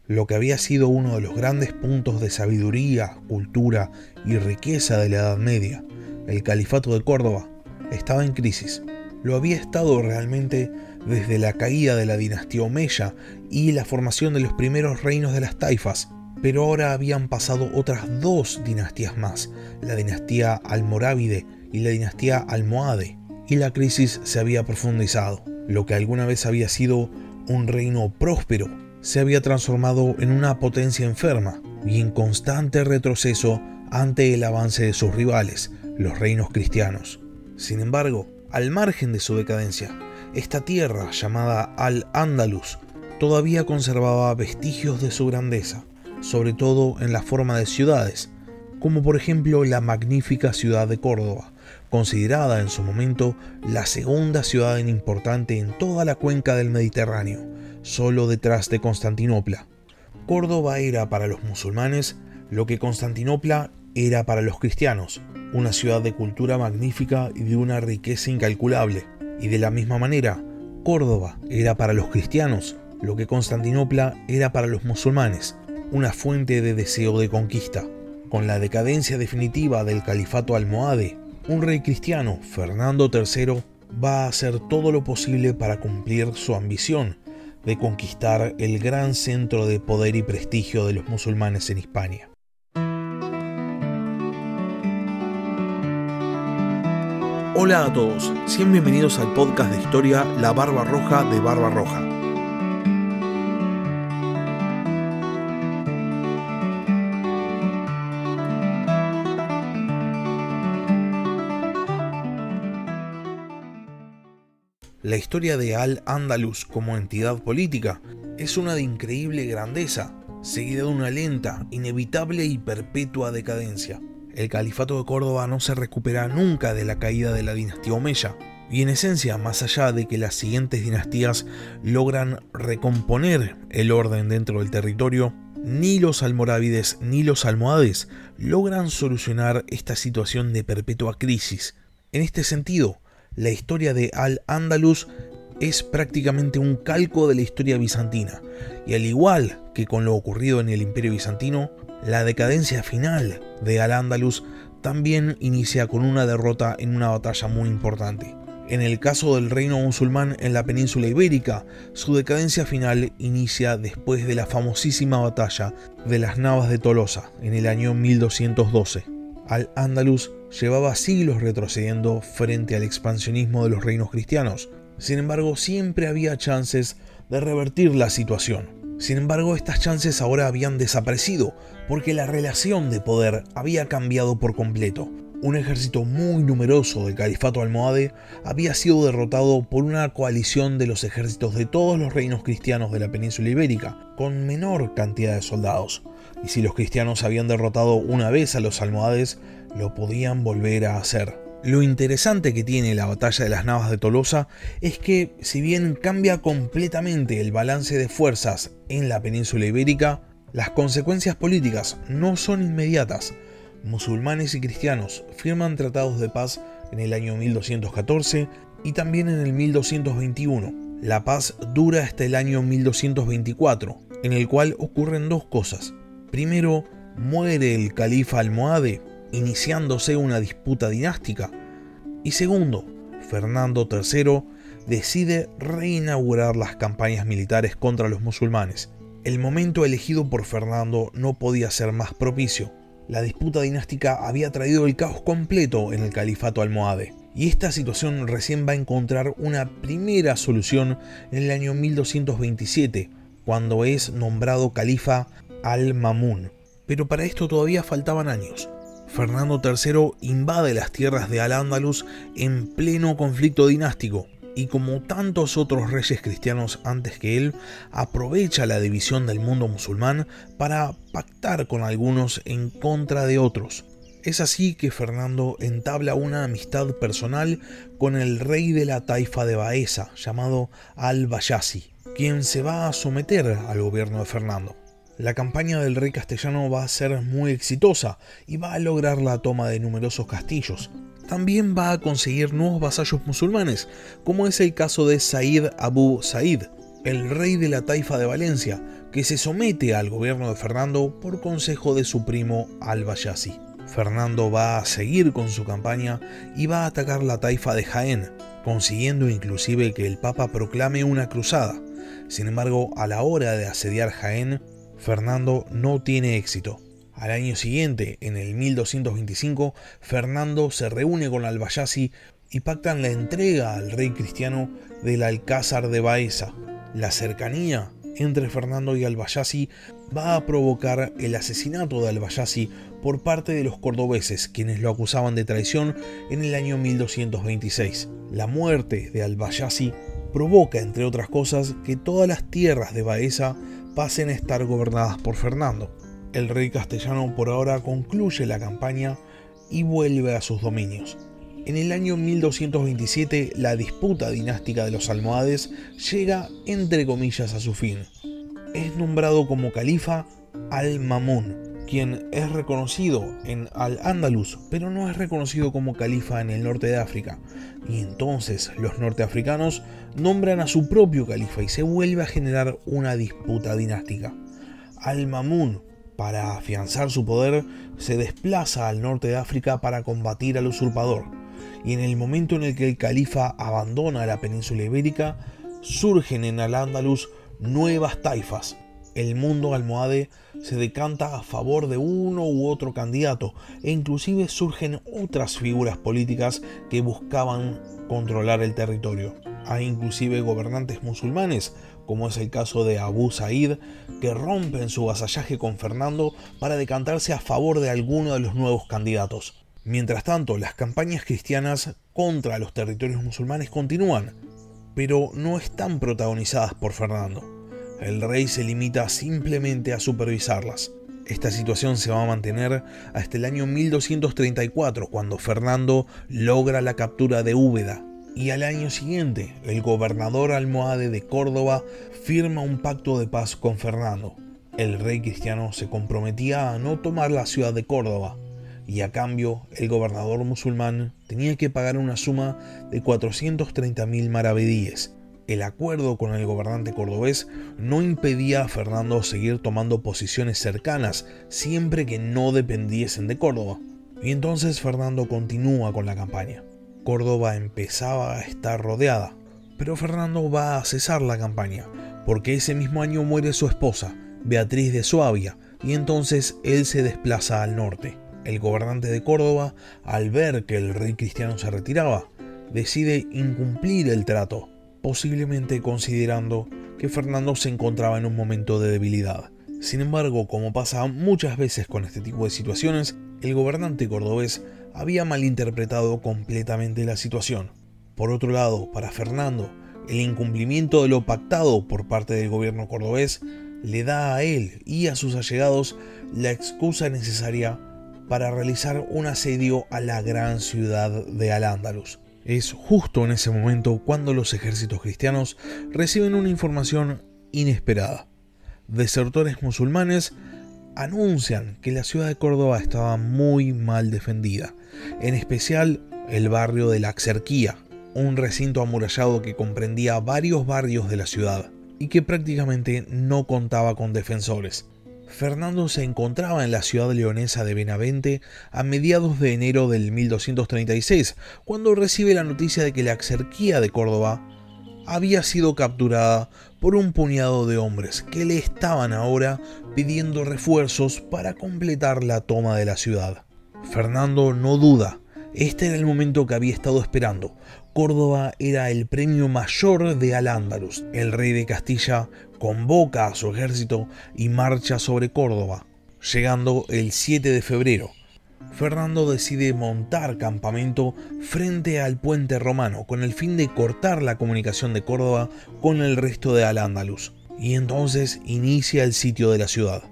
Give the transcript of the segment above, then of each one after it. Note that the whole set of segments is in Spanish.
Lo que había sido uno de los grandes puntos de sabiduría, cultura y riqueza de la Edad Media, el Califato de Córdoba, estaba en crisis. Lo había estado realmente desde la caída de la dinastía Omeya y la formación de los primeros reinos de las taifas, pero ahora habían pasado otras dos dinastías más, la dinastía almorávide y la dinastía almohade, y la crisis se había profundizado. Lo que alguna vez había sido un reino próspero se había transformado en una potencia enferma y en constante retroceso ante el avance de sus rivales, los reinos cristianos. Sin embargo, al margen de su decadencia, esta tierra llamada Al-Ándalus todavía conservaba vestigios de su grandeza, sobre todo en la forma de ciudades, como por ejemplo la magnífica ciudad de Córdoba, considerada en su momento la segunda ciudad importante en toda la cuenca del Mediterráneo, solo detrás de Constantinopla. Córdoba era para los musulmanes lo que Constantinopla era para los cristianos, una ciudad de cultura magnífica y de una riqueza incalculable. Y de la misma manera, Córdoba era para los cristianos lo que Constantinopla era para los musulmanes, una fuente de deseo de conquista. Con la decadencia definitiva del califato almohade, un rey cristiano, Fernando III, va a hacer todo lo posible para cumplir su ambición de conquistar el gran centro de poder y prestigio de los musulmanes en Hispania. Hola a todos, sean bienvenidos al podcast de historia La Barba Roja de Barba Roja. La historia de Al-Ándalus como entidad política es una de increíble grandeza, seguida de una lenta, inevitable y perpetua decadencia. El califato de Córdoba no se recupera nunca de la caída de la dinastía Omeya, y en esencia, más allá de que las siguientes dinastías logran recomponer el orden dentro del territorio, ni los almorávides ni los almohades logran solucionar esta situación de perpetua crisis. En este sentido, la historia de Al-Ándalus es prácticamente un calco de la historia bizantina, y al igual que con lo ocurrido en el Imperio Bizantino, la decadencia final de Al-Ándalus también inicia con una derrota en una batalla muy importante. En el caso del reino musulmán en la península ibérica, su decadencia final inicia después de la famosísima batalla de las Navas de Tolosa en el año 1212. Al-Ándalus llevaba siglos retrocediendo frente al expansionismo de los reinos cristianos. Sin embargo, siempre había chances de revertir la situación. Sin embargo, estas chances ahora habían desaparecido porque la relación de poder había cambiado por completo. Un ejército muy numeroso del califato almohade había sido derrotado por una coalición de los ejércitos de todos los reinos cristianos de la península ibérica, con menor cantidad de soldados. Y si los cristianos habían derrotado una vez a los almohades, lo podían volver a hacer. Lo interesante que tiene la batalla de las Navas de Tolosa es que, si bien cambia completamente el balance de fuerzas en la península ibérica, las consecuencias políticas no son inmediatas. Musulmanes y cristianos firman tratados de paz en el año 1214 y también en el 1221. La paz dura hasta el año 1224, en el cual ocurren dos cosas. Primero, muere el califa almohade, iniciándose una disputa dinástica. Y segundo, Fernando III decide reinaugurar las campañas militares contra los musulmanes. El momento elegido por Fernando no podía ser más propicio. La disputa dinástica había traído el caos completo en el califato almohade, y esta situación recién va a encontrar una primera solución en el año 1227, cuando es nombrado califa Al-Ma'mún. Pero para esto todavía faltaban años. Fernando III invade las tierras de Al-Ándalus en pleno conflicto dinástico, y como tantos otros reyes cristianos antes que él, aprovecha la división del mundo musulmán para pactar con algunos en contra de otros. Es así que Fernando entabla una amistad personal con el rey de la taifa de Baeza, llamado Al-Bayasi, quien se va a someter al gobierno de Fernando. La campaña del rey castellano va a ser muy exitosa y va a lograr la toma de numerosos castillos. También va a conseguir nuevos vasallos musulmanes, como es el caso de Said Abu Said, el rey de la taifa de Valencia, que se somete al gobierno de Fernando por consejo de su primo Al-Bayazid. Fernando va a seguir con su campaña y va a atacar la taifa de Jaén, consiguiendo inclusive que el Papa proclame una cruzada. Sin embargo, a la hora de asediar Jaén, Fernando no tiene éxito. Al año siguiente, en el 1225, Fernando se reúne con Al-Bayazid y pactan la entrega al rey cristiano del Alcázar de Baeza. La cercanía entre Fernando y Al-Bayazid va a provocar el asesinato de Al-Bayazid por parte de los cordobeses, quienes lo acusaban de traición en el año 1226. La muerte de Al-Bayazid provoca, entre otras cosas, que todas las tierras de Baeza pasen a estar gobernadas por Fernando. El rey castellano por ahora concluye la campaña y vuelve a sus dominios. En el año 1227, la disputa dinástica de los almohades llega, entre comillas, a su fin. Es nombrado como califa Al-Ma'mún, quien es reconocido en Al-Ándalus, pero no es reconocido como califa en el norte de África. Y entonces los norteafricanos nombran a su propio califa y se vuelve a generar una disputa dinástica. Al-Ma'mún, para afianzar su poder, se desplaza al norte de África para combatir al usurpador. Y en el momento en el que el califa abandona la península ibérica, surgen en Al-Ándalus nuevas taifas. El mundo almohade se decanta a favor de uno u otro candidato e inclusive surgen otras figuras políticas que buscaban controlar el territorio. Hay inclusive gobernantes musulmanes, como es el caso de Abu Said, que rompen su vasallaje con Fernando para decantarse a favor de alguno de los nuevos candidatos. Mientras tanto, las campañas cristianas contra los territorios musulmanes continúan, pero no están protagonizadas por Fernando. El rey se limita simplemente a supervisarlas. Esta situación se va a mantener hasta el año 1234, cuando Fernando logra la captura de Úbeda, y al año siguiente el gobernador almohade de Córdoba firma un pacto de paz con Fernando. El rey cristiano se comprometía a no tomar la ciudad de Córdoba, y a cambio el gobernador musulmán tenía que pagar una suma de 430.000 maravedíes. El acuerdo con el gobernante cordobés no impedía a Fernando seguir tomando posiciones cercanas siempre que no dependiesen de Córdoba. Y entonces Fernando continúa con la campaña. Córdoba empezaba a estar rodeada, pero Fernando va a cesar la campaña, porque ese mismo año muere su esposa, Beatriz de Suabia, y entonces él se desplaza al norte. El gobernante de Córdoba, al ver que el rey cristiano se retiraba, decide incumplir el trato, posiblemente considerando que Fernando se encontraba en un momento de debilidad. Sin embargo, como pasa muchas veces con este tipo de situaciones, el gobernante cordobés había malinterpretado completamente la situación. Por otro lado, para Fernando, el incumplimiento de lo pactado por parte del gobierno cordobés le da a él y a sus allegados la excusa necesaria para realizar un asedio a la gran ciudad de Al-Ándalus. Es justo en ese momento cuando los ejércitos cristianos reciben una información inesperada. Desertores musulmanes anuncian que la ciudad de Córdoba estaba muy mal defendida, en especial el barrio de la Axerquía, un recinto amurallado que comprendía varios barrios de la ciudad y que prácticamente no contaba con defensores. Fernando se encontraba en la ciudad leonesa de Benavente a mediados de enero del 1236, cuando recibe la noticia de que la Axerquía de Córdoba había sido capturada por un puñado de hombres que le estaban ahora pidiendo refuerzos para completar la toma de la ciudad. Fernando no duda, este era el momento que había estado esperando. Córdoba era el premio mayor de Al-Ándalus. El rey de Castilla convoca a su ejército y marcha sobre Córdoba. Llegando el 7 de febrero, Fernando decide montar campamento frente al puente romano con el fin de cortar la comunicación de Córdoba con el resto de Al-Ándalus. Y entonces inicia el sitio de la ciudad.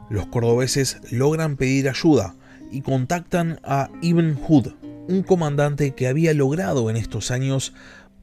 Los cordobeses logran pedir ayuda y contactan a Ibn Hud, un comandante que había logrado en estos años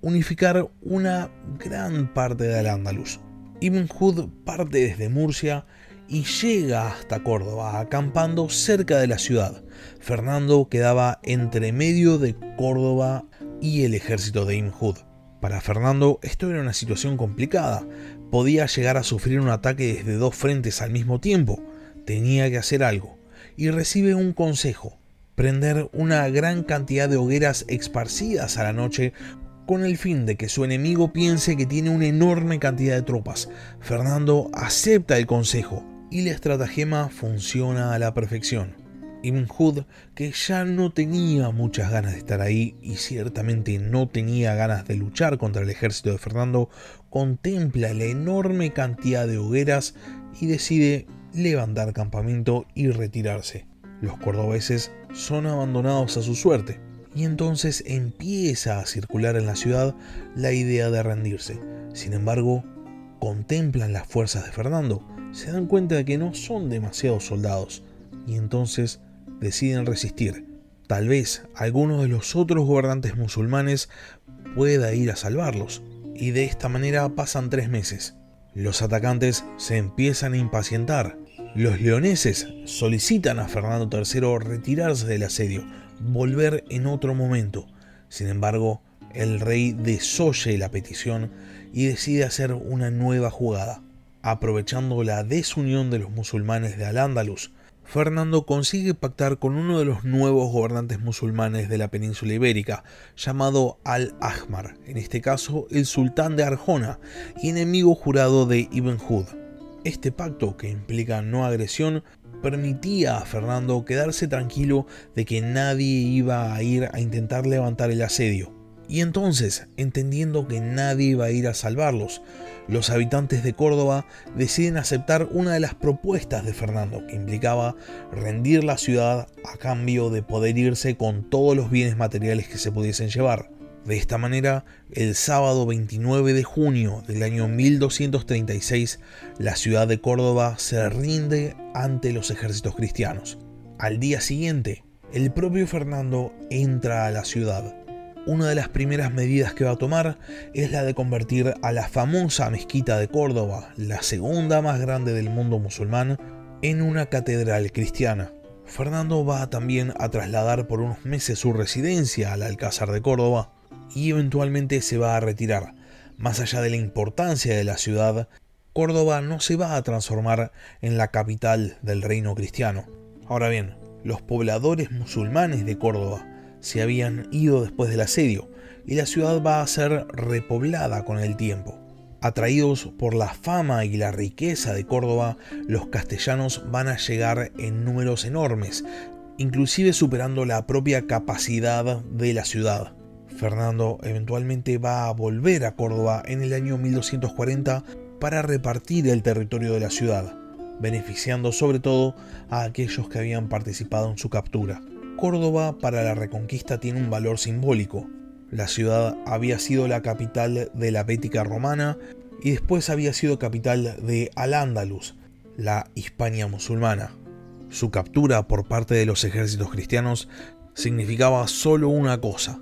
unificar una gran parte de Al-Ándalus. Ibn Hud parte desde Murcia y llega hasta Córdoba, acampando cerca de la ciudad. Fernando quedaba entre medio de Córdoba y el ejército de Ibn Hud. Para Fernando esto era una situación complicada, podía llegar a sufrir un ataque desde dos frentes al mismo tiempo. Tenía que hacer algo. Y recibe un consejo: prender una gran cantidad de hogueras esparcidas a la noche con el fin de que su enemigo piense que tiene una enorme cantidad de tropas. Fernando acepta el consejo y la estratagema funciona a la perfección. Ibn Hud, que ya no tenía muchas ganas de estar ahí y ciertamente no tenía ganas de luchar contra el ejército de Fernando, contempla la enorme cantidad de hogueras y decide levantar campamento y retirarse. Los cordobeses son abandonados a su suerte y entonces empieza a circular en la ciudad la idea de rendirse. Sin embargo, contemplan las fuerzas de Fernando, se dan cuenta de que no son demasiados soldados y entonces deciden resistir. Tal vez alguno de los otros gobernantes musulmanes pueda ir a salvarlos, y de esta manera pasan 3 meses. Los atacantes se empiezan a impacientar. Los leoneses solicitan a Fernando III retirarse del asedio, volver en otro momento. Sin embargo, el rey desoye la petición y decide hacer una nueva jugada. Aprovechando la desunión de los musulmanes de Al-Ándalus, Fernando consigue pactar con uno de los nuevos gobernantes musulmanes de la península ibérica, llamado Al-Ahmar, en este caso el sultán de Arjona y enemigo jurado de Ibn Hud. Este pacto, que implica no agresión, permitía a Fernando quedarse tranquilo de que nadie iba a ir a intentar levantar el asedio. Y entonces, entendiendo que nadie iba a ir a salvarlos, los habitantes de Córdoba deciden aceptar una de las propuestas de Fernando, que implicaba rendir la ciudad a cambio de poder irse con todos los bienes materiales que se pudiesen llevar. De esta manera, el sábado 29 de junio del año 1236, la ciudad de Córdoba se rinde ante los ejércitos cristianos. Al día siguiente, el propio Fernando entra a la ciudad. Una de las primeras medidas que va a tomar es la de convertir a la famosa mezquita de Córdoba, la segunda más grande del mundo musulmán, en una catedral cristiana. Fernando va también a trasladar por unos meses su residencia al Alcázar de Córdoba y eventualmente se va a retirar. Más allá de la importancia de la ciudad, Córdoba no se va a transformar en la capital del reino cristiano. Ahora bien, los pobladores musulmanes de Córdoba se habían ido después del asedio y la ciudad va a ser repoblada con el tiempo. Atraídos por la fama y la riqueza de Córdoba, los castellanos van a llegar en números enormes, inclusive superando la propia capacidad de la ciudad. Fernando eventualmente va a volver a Córdoba en el año 1240 para repartir el territorio de la ciudad, beneficiando sobre todo a aquellos que habían participado en su captura. Córdoba para la Reconquista tiene un valor simbólico. La ciudad había sido la capital de la Bética romana y después había sido capital de Al-Ándalus, la Hispania musulmana. Su captura por parte de los ejércitos cristianos significaba solo una cosa: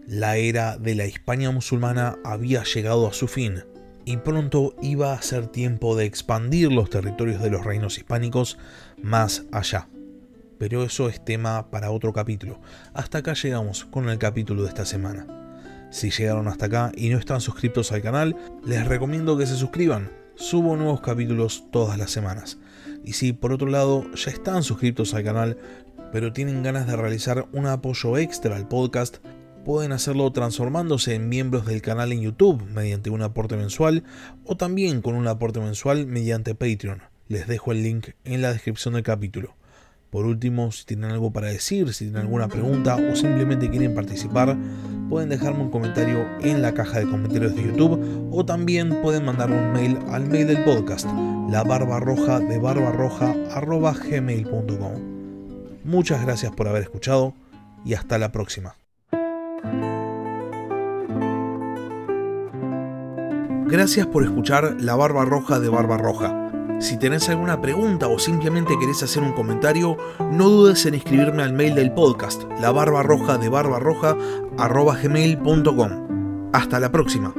la era de la Hispania musulmana había llegado a su fin y pronto iba a ser tiempo de expandir los territorios de los reinos hispánicos más allá. Pero eso es tema para otro capítulo. Hasta acá llegamos con el capítulo de esta semana. Si llegaron hasta acá y no están suscritos al canal, les recomiendo que se suscriban. Subo nuevos capítulos todas las semanas. Y si por otro lado ya están suscritos al canal, pero tienen ganas de realizar un apoyo extra al podcast, pueden hacerlo transformándose en miembros del canal en YouTube mediante un aporte mensual o también con un aporte mensual mediante Patreon. Les dejo el link en la descripción del capítulo. Por último, si tienen algo para decir, si tienen alguna pregunta o simplemente quieren participar, pueden dejarme un comentario en la caja de comentarios de YouTube o también pueden mandarme un mail al mail del podcast, labarbarroja@gmail.com. Muchas gracias por haber escuchado y hasta la próxima. Gracias por escuchar La Barba Roja de Barbarroja. Si tenés alguna pregunta o simplemente querés hacer un comentario, no dudes en escribirme al mail del podcast, labarbarrojadebarbarroja@gmail.com. Hasta la próxima.